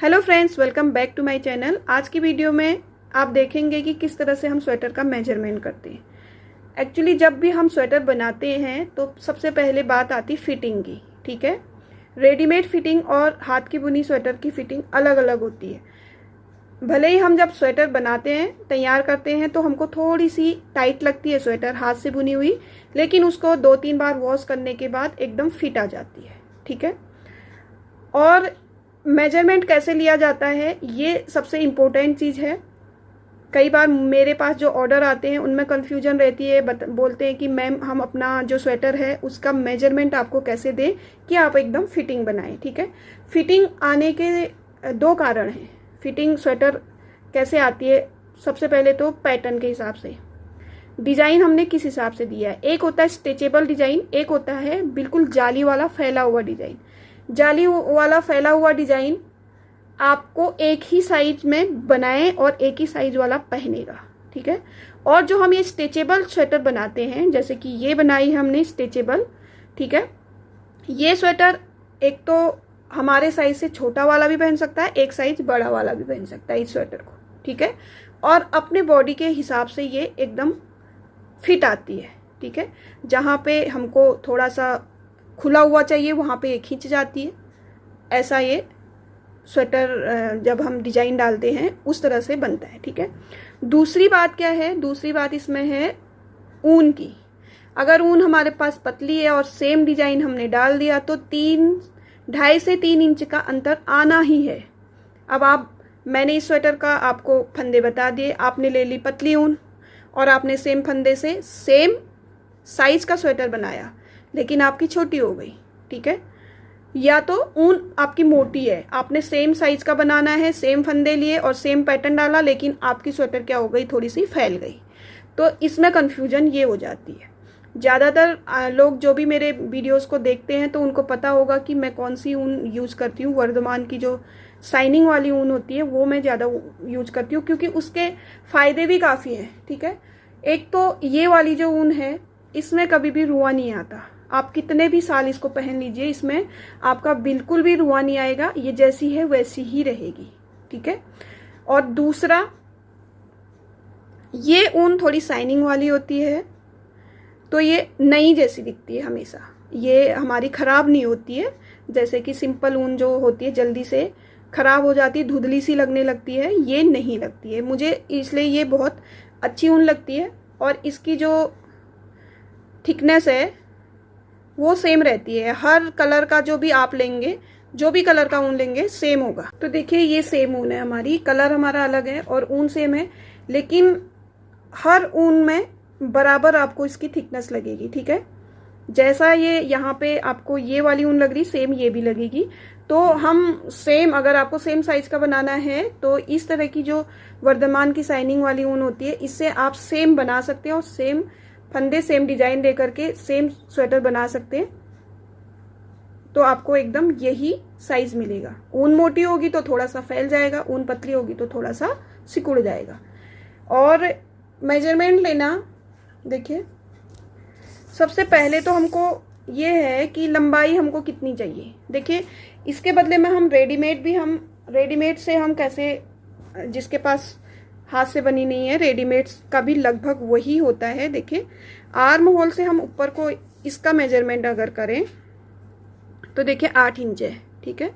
Hello friends, welcome back to my channel. आज की video में आप देखेंगे कि किस तरह से हम स्वेटर का मेजरमेंट करते हैं। एक्चुअली जब भी हम स्वेटर बनाते हैं तो सबसे पहले बात आती फिटिंग की। ठीक है, रेडीमेड फिटिंग और हाथ की बुनी स्वेटर की फिटिंग अलग अलग होती है। भले ही हम जब स्वेटर बनाते हैं, तैयार करते हैं, तो हमको थोड़ी सी टाइट लगती है स्वेटर हाथ से बुनी हुई, लेकिन उसको 2-3 बार वॉश करने के बाद एकदम फिट आ जाती है। ठीक है, और मेजरमेंट कैसे लिया जाता है ये सबसे इम्पोर्टेंट चीज़ है। कई बार मेरे पास जो ऑर्डर आते हैं उनमें कन्फ्यूजन रहती है, बोलते हैं कि मैम हम अपना जो स्वेटर है उसका मेजरमेंट आपको कैसे दें कि आप एकदम फिटिंग बनाएं। ठीक है, फिटिंग आने के दो कारण हैं। फिटिंग स्वेटर कैसे आती है, सबसे पहले तो पैटर्न के हिसाब से, डिज़ाइन हमने किस हिसाब से दिया है। एक होता है स्ट्रेचेबल डिज़ाइन, एक होता है बिल्कुल जाली वाला फैला हुआ डिज़ाइन। जाली वाला फैला हुआ डिज़ाइन आपको एक ही साइज में बनाए और एक ही साइज वाला पहनेगा। ठीक है, और जो हम ये स्ट्रेचेबल स्वेटर बनाते हैं, जैसे कि ये बनाई है हमने स्ट्रेचेबल। ठीक है, ये स्वेटर एक तो हमारे साइज से छोटा वाला भी पहन सकता है, एक साइज बड़ा वाला भी पहन सकता है इस स्वेटर को। ठीक है, और अपने बॉडी के हिसाब से ये एकदम फिट आती है। ठीक है, जहाँ पे हमको थोड़ा सा खुला हुआ चाहिए वहाँ पे ये खिंच जाती है। ऐसा ये स्वेटर जब हम डिजाइन डालते हैं उस तरह से बनता है। ठीक है, दूसरी बात क्या है, दूसरी बात इसमें है ऊन की। अगर ऊन हमारे पास पतली है और सेम डिजाइन हमने डाल दिया तो 2.5 से 3 इंच का अंतर आना ही है। अब मैंने इस स्वेटर का आपको फंदे बता दिए, आपने ले ली पतली ऊन और आपने सेम फंदे से सेम साइज का स्वेटर बनाया, लेकिन आपकी छोटी हो गई। ठीक है, या तो ऊन आपकी मोटी है, आपने सेम साइज का बनाना है, सेम फंदे लिए और सेम पैटर्न डाला, लेकिन आपकी स्वेटर क्या हो गई, थोड़ी सी फैल गई। तो इसमें कंफ्यूजन ये हो जाती है। ज़्यादातर लोग जो भी मेरे वीडियोस को देखते हैं तो उनको पता होगा कि मैं कौन सी ऊन यूज़ करती हूँ। वर्धमान की जो शाइनिंग वाली ऊन होती है वो मैं ज़्यादा यूज करती हूँ, क्योंकि उसके फ़ायदे भी काफ़ी हैं। ठीक है, एक तो ये वाली जो ऊन है इसमें कभी भी रुआ नहीं आता। आप कितने भी साल इसको पहन लीजिए, इसमें आपका बिल्कुल भी रुआ नहीं आएगा, ये जैसी है वैसी ही रहेगी। ठीक है, और दूसरा ये ऊन थोड़ी शाइनिंग वाली होती है तो ये नई जैसी दिखती है हमेशा, ये हमारी खराब नहीं होती है। जैसे कि सिंपल ऊन जो होती है जल्दी से खराब हो जाती है, धुंधली सी लगने लगती है, ये नहीं लगती है मुझे, इसलिए ये बहुत अच्छी ऊन लगती है। और इसकी जो थिकनेस है वो सेम रहती है, हर कलर का जो भी आप लेंगे, जो भी कलर का ऊन लेंगे सेम होगा। तो देखिए ये सेम ऊन है हमारी, कलर हमारा अलग है और ऊन सेम है, लेकिन हर ऊन में बराबर आपको इसकी थिकनेस लगेगी। ठीक है, जैसा ये यहाँ पे आपको ये वाली ऊन लग रही, सेम ये भी लगेगी। तो हम सेम, अगर आपको सेम साइज का बनाना है तो इस तरह की जो वर्धमान की शाइनिंग वाली ऊन होती है, इससे आप सेम बना सकते हैं और सेम फंदे सेम डिजाइन दे करके सेम स्वेटर बना सकते हैं। तो आपको एकदम यही साइज मिलेगा। ऊन मोटी होगी तो थोड़ा सा फैल जाएगा, ऊन पतली होगी तो थोड़ा सा सिकुड़ जाएगा। और मेजरमेंट लेना, देखिए सबसे पहले तो हमको ये है कि लंबाई हमको कितनी चाहिए। देखिए इसके बदले में हम रेडीमेड से हम कैसे, जिसके पास हाथ से बनी नहीं है, रेडीमेड का भी लगभग वही होता है। देखिए आर्म होल से हम ऊपर को इसका मेजरमेंट अगर करें तो देखिए 8 इंच है। ठीक है,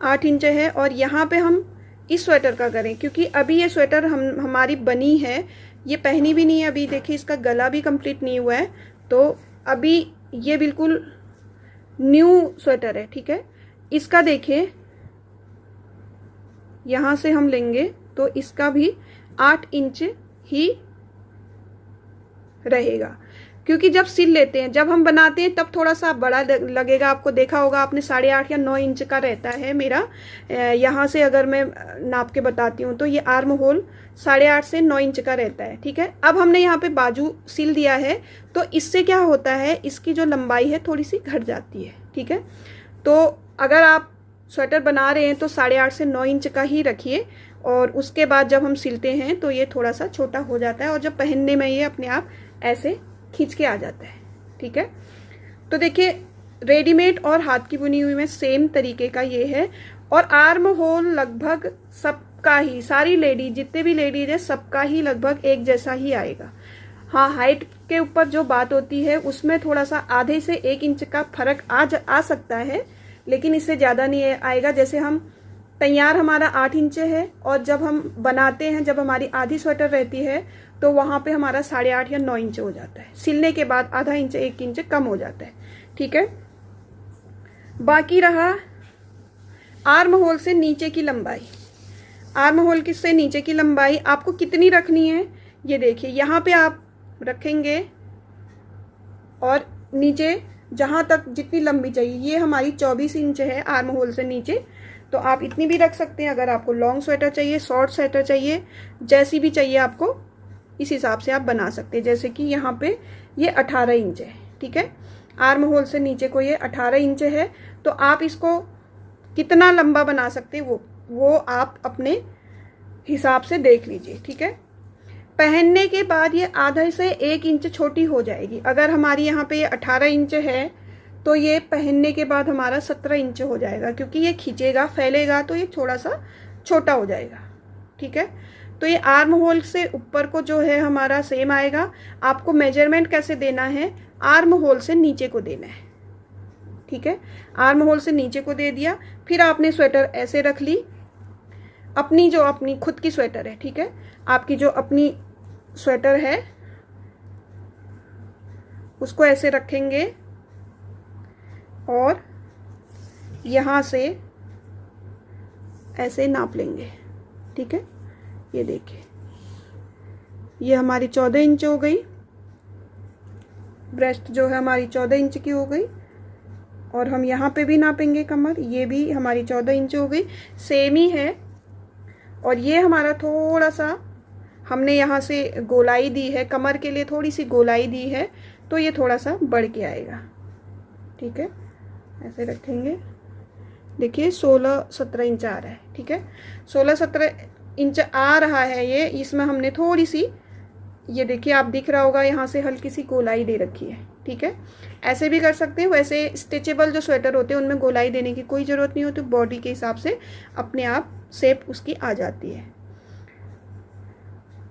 8 इंच है। और यहाँ पे हम इस स्वेटर का करें, क्योंकि अभी ये स्वेटर हमारी बनी है, ये पहनी भी नहीं है अभी। देखिए इसका गला भी कंप्लीट नहीं हुआ है, तो अभी ये बिल्कुल न्यू स्वेटर है। ठीक है, इसका देखिए यहाँ से हम लेंगे तो इसका भी 8 इंच ही रहेगा, क्योंकि जब सिल लेते हैं, जब हम बनाते हैं तब थोड़ा सा बड़ा लगेगा। आपको देखा होगा आपने, 8.5 या 9 इंच का रहता है मेरा। यहाँ से अगर मैं नाप के बताती हूँ तो ये आर्म होल 8.5 से 9 इंच का रहता है। ठीक है, अब हमने यहाँ पे बाजू सिल दिया है तो इससे क्या होता है, इसकी जो लंबाई है थोड़ी सी घट जाती है। ठीक है, तो अगर आप स्वेटर बना रहे हैं तो 8.5 से 9 इंच का ही रखिए, और उसके बाद जब हम सिलते हैं तो ये थोड़ा सा छोटा हो जाता है और जब पहनने में ये अपने आप ऐसे खींच के आ जाता है। ठीक है, तो देखिए रेडीमेड और हाथ की बुनी हुई में सेम तरीके का ये है। और आर्म होल लगभग सबका ही, सारी लेडीज, जितने भी लेडीज है सबका ही लगभग एक जैसा ही आएगा। हाँ, हाइट के ऊपर जो बात होती है उसमें थोड़ा सा आधे से 1 इंच का फर्क आ सकता है, लेकिन इससे ज़्यादा नहीं आएगा। जैसे हम तैयार हमारा 8 इंच है और जब हम बनाते हैं, जब हमारी आधी स्वेटर रहती है तो वहाँ पे हमारा 8.5 या 9 इंच हो जाता है। सिलने के बाद आधा इंच 1 इंच कम हो जाता है। ठीक है, बाकी रहा आर्म होल से नीचे की लंबाई। आर्म होल से नीचे की लंबाई आपको कितनी रखनी है, ये देखिए यहाँ पे आप रखेंगे और नीचे जहाँ तक जितनी लंबी चाहिए, ये हमारी 24 इंच है आर्म होल से नीचे, तो आप इतनी भी रख सकते हैं। अगर आपको लॉन्ग स्वेटर चाहिए, शॉर्ट स्वेटर चाहिए, जैसी भी चाहिए आपको, इस हिसाब से आप बना सकते हैं। जैसे कि यहाँ पे ये 18 इंच है। ठीक है, आर्म होल से नीचे को ये 18 इंच है, तो आप इसको कितना लंबा बना सकते हैं वो आप अपने हिसाब से देख लीजिए। ठीक है, पहनने के बाद ये आधा से 1 इंच छोटी हो जाएगी। अगर हमारी यहाँ पे ये 18 इंच है तो ये पहनने के बाद हमारा 17 इंच हो जाएगा, क्योंकि ये खींचेगा, फैलेगा तो ये थोड़ा सा छोटा हो जाएगा। ठीक है, तो ये आर्म होल से ऊपर को जो है हमारा सेम आएगा। आपको मेजरमेंट कैसे देना है, आर्म होल से नीचे को देना है। ठीक है, आर्म होल से नीचे को दे दिया, फिर आपने स्वेटर ऐसे रख ली, अपनी जो अपनी खुद की स्वेटर है। ठीक है, आपकी जो अपनी स्वेटर है उसको ऐसे रखेंगे और यहाँ से ऐसे नाप लेंगे। ठीक है, ये देखिए ये हमारी 14 इंच हो गई, ब्रेस्ट जो है हमारी 14 इंच की हो गई, और हम यहाँ पे भी नापेंगे कमर, ये भी हमारी 14 इंच हो गई, सेम ही है। और ये हमारा थोड़ा सा हमने यहाँ से गोलाई दी है, कमर के लिए थोड़ी सी गोलाई दी है, तो ये थोड़ा सा बढ़ के आएगा। ठीक है, ऐसे रखेंगे, देखिए 16-17 इंच आ रहा है। ठीक है, 16-17 इंच आ रहा है ये, इसमें हमने थोड़ी सी, ये देखिए आप दिख रहा होगा, यहाँ से हल्की सी गोलाई दे रखी है। ठीक है, ऐसे भी कर सकते हैं। वैसे स्ट्रेचेबल जो स्वेटर होते हैं उनमें गोलाई देने की कोई ज़रूरत नहीं होती, बॉडी के हिसाब से अपने आप शेप उसकी आ जाती है।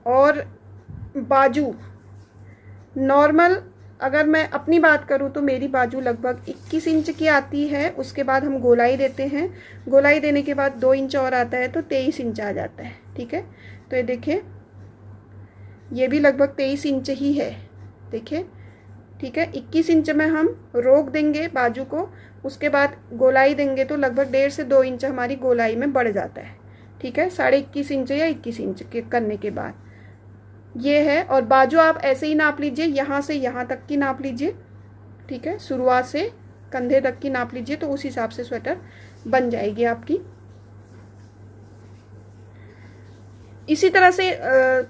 और बाजू नॉर्मल, अगर मैं अपनी बात करूं तो मेरी बाजू लगभग 21 इंच की आती है। उसके बाद हम गोलाई देते हैं, गोलाई देने के बाद 2 इंच और आता है तो 23 इंच आ जाता है। ठीक है, तो ये देखिए ये भी लगभग 23 इंच ही है। देखिए, ठीक है, 21 इंच में हम रोक देंगे बाजू को, उसके बाद गोलाई देंगे तो लगभग 1.5 से 2 इंच हमारी गोलाई में बढ़ जाता है। ठीक है, 21.5 इंच या 21 इंच के करने के बाद ये है। और बाजू आप ऐसे ही नाप लीजिए, यहाँ से यहाँ तक की नाप लीजिए। ठीक है, शुरुआत से कंधे तक की नाप लीजिए, तो उस हिसाब से स्वेटर बन जाएगी आपकी। इसी तरह से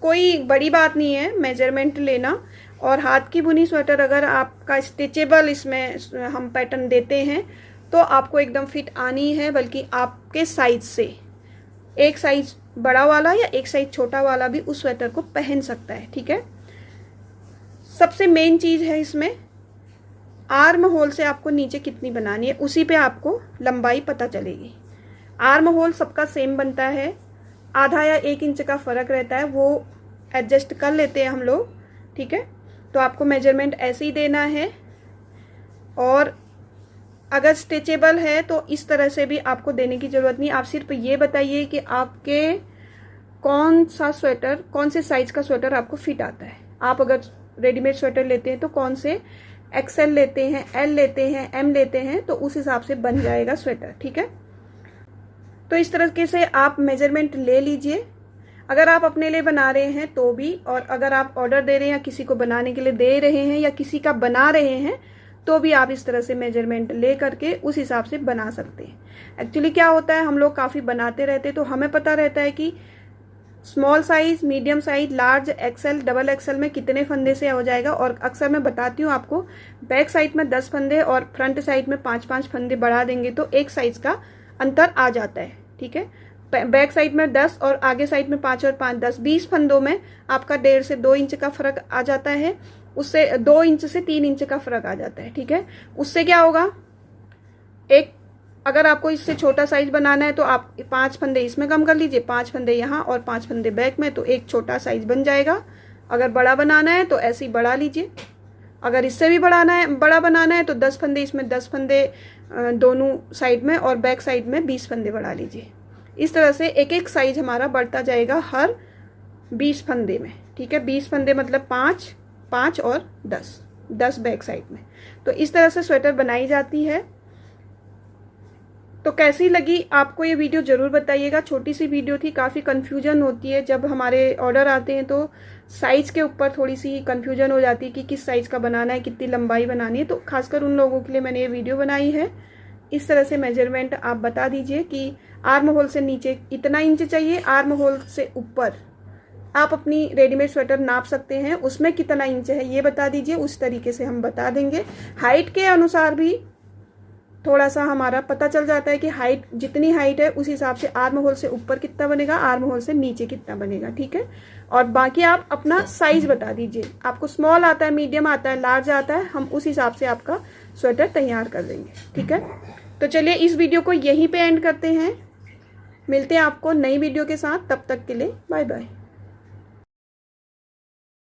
कोई बड़ी बात नहीं है मेजरमेंट लेना। और हाथ की बुनी स्वेटर अगर आपका स्टिचेबल इसमें हम पैटर्न देते हैं तो आपको एकदम फिट आनी है, बल्कि आपके साइज से एक साइज बड़ा वाला या एक साइज छोटा वाला भी उस स्वेटर को पहन सकता है। ठीक है, सबसे मेन चीज है इसमें आर्म होल से आपको नीचे कितनी बनानी है, उसी पे आपको लंबाई पता चलेगी। आर्म होल सबका सेम बनता है, आधा या 1 इंच का फर्क रहता है, वो एडजस्ट कर लेते हैं हम लोग। ठीक है, तो आपको मेजरमेंट ऐसे ही देना है। और अगर स्ट्रेचेबल है तो इस तरह से भी आपको देने की ज़रूरत नहीं। आप सिर्फ ये बताइए कि आपके कौन सा स्वेटर, कौन से साइज का स्वेटर आपको फिट आता है। आप अगर रेडीमेड स्वेटर लेते हैं तो कौन से एक्सएल लेते हैं, एल लेते हैं, एम लेते हैं, तो उस हिसाब से बन जाएगा स्वेटर। ठीक है, तो इस तरीके से आप मेजरमेंट ले लीजिए। अगर आप अपने लिए बना रहे हैं तो भी, और अगर आप ऑर्डर दे रहे हैं या किसी को बनाने के लिए दे रहे हैं या किसी का बना रहे हैं तो भी आप इस तरह से मेजरमेंट ले करके उस हिसाब से बना सकते हैं। एक्चुअली क्या होता है, हम लोग काफ़ी बनाते रहते हैं तो हमें पता रहता है कि small size, medium size, large, XL, double XL में कितने फंदे से हो जाएगा। और अक्सर मैं बताती हूँ आपको, बैक साइड में 10 फंदे और फ्रंट साइड में 5-5 फंदे बढ़ा देंगे तो एक साइज का अंतर आ जाता है। ठीक है, बैक साइड में 10 और आगे साइड में 5 और 5 10 20 फंदों में आपका 1.5 से 2 इंच का फर्क आ जाता है, उससे 2 इंच से 3 इंच का फर्क आ जाता है। ठीक है, उससे क्या होगा, एक अगर आपको इससे छोटा साइज बनाना है तो आप 5 फंदे इसमें कम कर लीजिए, 5 फंदे यहाँ और 5 फंदे बैक में, तो एक छोटा साइज बन जाएगा। अगर बड़ा बनाना है तो ऐसे ही बढ़ा लीजिए। अगर इससे भी बड़ा बनाना है तो 10 फंदे इसमें, 10 फंदे दोनों साइड में और बैक साइड में 20 फंदे बढ़ा लीजिए। इस तरह से एक एक साइज हमारा बढ़ता जाएगा हर 20 फंदे में। ठीक है, 20 फंदे मतलब 5, 5 और 10 बैक साइड में। तो इस तरह से स्वेटर बनाई जाती है। तो कैसी लगी आपको ये वीडियो ज़रूर बताइएगा। छोटी सी वीडियो थी, काफ़ी कन्फ्यूजन होती है जब हमारे ऑर्डर आते हैं तो साइज़ के ऊपर थोड़ी सी कन्फ्यूजन हो जाती है कि किस साइज़ का बनाना है, कितनी लंबाई बनानी है। तो खासकर उन लोगों के लिए मैंने ये वीडियो बनाई है। इस तरह से मेजरमेंट आप बता दीजिए कि आर्म होल से नीचे इतना इंच चाहिए, आर्म होल से ऊपर आप अपनी रेडीमेड स्वेटर नाप सकते हैं, उसमें कितना इंच है ये बता दीजिए। उस तरीके से हम बता देंगे। हाइट के अनुसार भी थोड़ा सा हमारा पता चल जाता है कि हाइट जितनी हाइट है उस हिसाब से आर्म होल से ऊपर कितना बनेगा, आर्म होल से नीचे कितना बनेगा। ठीक है, और बाकी आप अपना साइज बता दीजिए। आपको स्मॉल आता है, मीडियम आता है, लार्ज आता है, हम उस हिसाब से आपका स्वेटर तैयार कर देंगे। ठीक है, तो चलिए इस वीडियो को यहीं पे एंड करते हैं। मिलते हैं आपको नई वीडियो के साथ, तब तक के लिए बाय बाय।